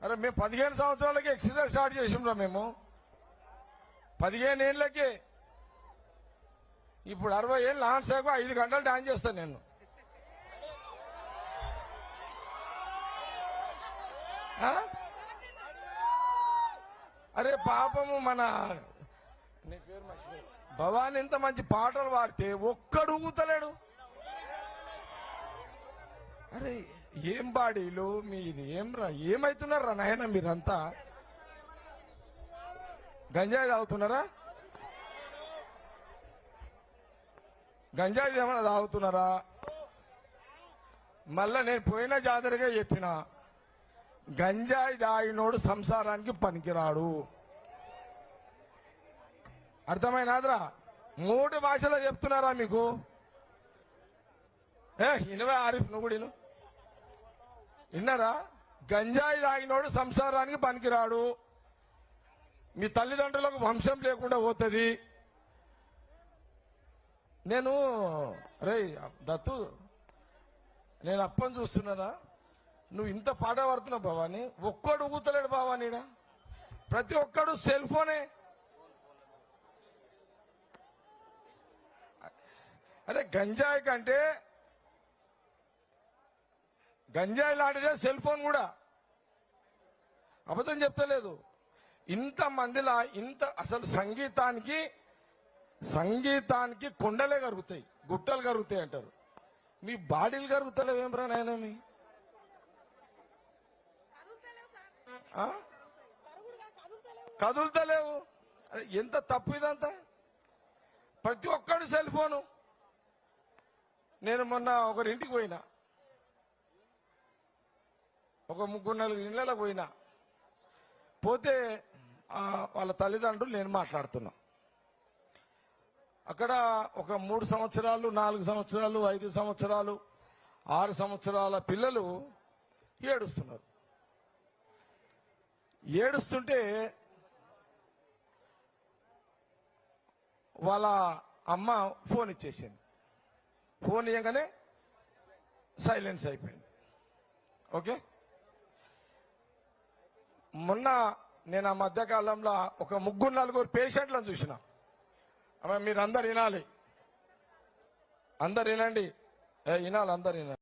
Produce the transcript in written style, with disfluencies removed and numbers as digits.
అరే మేము 15 సంవత్సరాలకి ఎక్సర్సైజ్ స్టార్ట్ చేసిండ్రా మేము 15 ఏళ్ళకి. ఇప్పుడు 60 ఏళ్ళు లాంచ్ సేపు 5 గంటలు డాన్స్ చేస్తాను నేను. అరే పాపము మన నీ పేరు భవాని ఇంత మంచి పాటలు పాడితే ఒక్కడు ఊగుతలేడు. అరే ఏం బాడీలు మీరు ఏమైతున్నారా నాయన? మీరంతా గంజాయి తాగుతున్నారా? గంజాయి ఏమైనా తాగుతున్నారా? మళ్ళా నేను పోయిన జాతరగా చెప్పిన గంజాయి తాగినోడు సంసారానికి పనికిరాడు. అర్థమైనాదిరా? 3 భాషలో చెప్తున్నారా మీకు? ఇనవే ఆరిఫ్ నువ్వు కూడా విన్నారా? గంజాయి తాగినోడు సంసారానికి పనికిరాడు, మీ తల్లిదండ్రులకు వంశం లేకుండా పోతుంది. నేను రే దత్తు నేను అప్పని చూస్తున్నారా? నువ్వు ఇంత పాట పడుతున్నావు భవాని, ఒక్కడు ఊగుతలేడు భవానీడా. ప్రతి ఒక్కడు సెల్ ఫోనే. అరే గంజాయి కంటే గంజాయి లాంటిదే సెల్ ఫోన్ కూడా. అబద్ధం చెప్తలేదు. ఇంత మందిలా అసలు సంగీతానికి కొండలే కరుగుతాయి, గుట్టలు కరుగుతాయి అంటారు. మీ బాడీలు కరుగుతలేవేమ్రా నాయన? మీ కదులుతలేవు. ఎంత తప్పు ఇదంతా. ప్రతి ఒక్కడు సెల్ ఫోను. నేను మొన్న ఒకరింటికి పోయినా, ఒక 3-4 ఇళ్లకు పోతే వాళ్ళ తల్లిదండ్రులు నేను మాట్లాడుతున్నా. అక్కడ ఒక 3 సంవత్సరాలు, 4 సంవత్సరాలు, 5 సంవత్సరాలు, 6 సంవత్సరాల పిల్లలు ఏడుస్తున్నారు. ఏడుస్తుంటే వాళ్ళ అమ్మ ఫోన్ ఇచ్చేసింది. ఫోన్ ఇవ్వగానే సైలెన్స్ అయిపోయింది. ఓకే. మొన్న నేను ఆ మధ్యకాలంలో ఒక 3-4 పేషెంట్లను చూసిన. మీరందరు వినాలి, అందరు వినండి, వినాలి, అందరు వినాలి.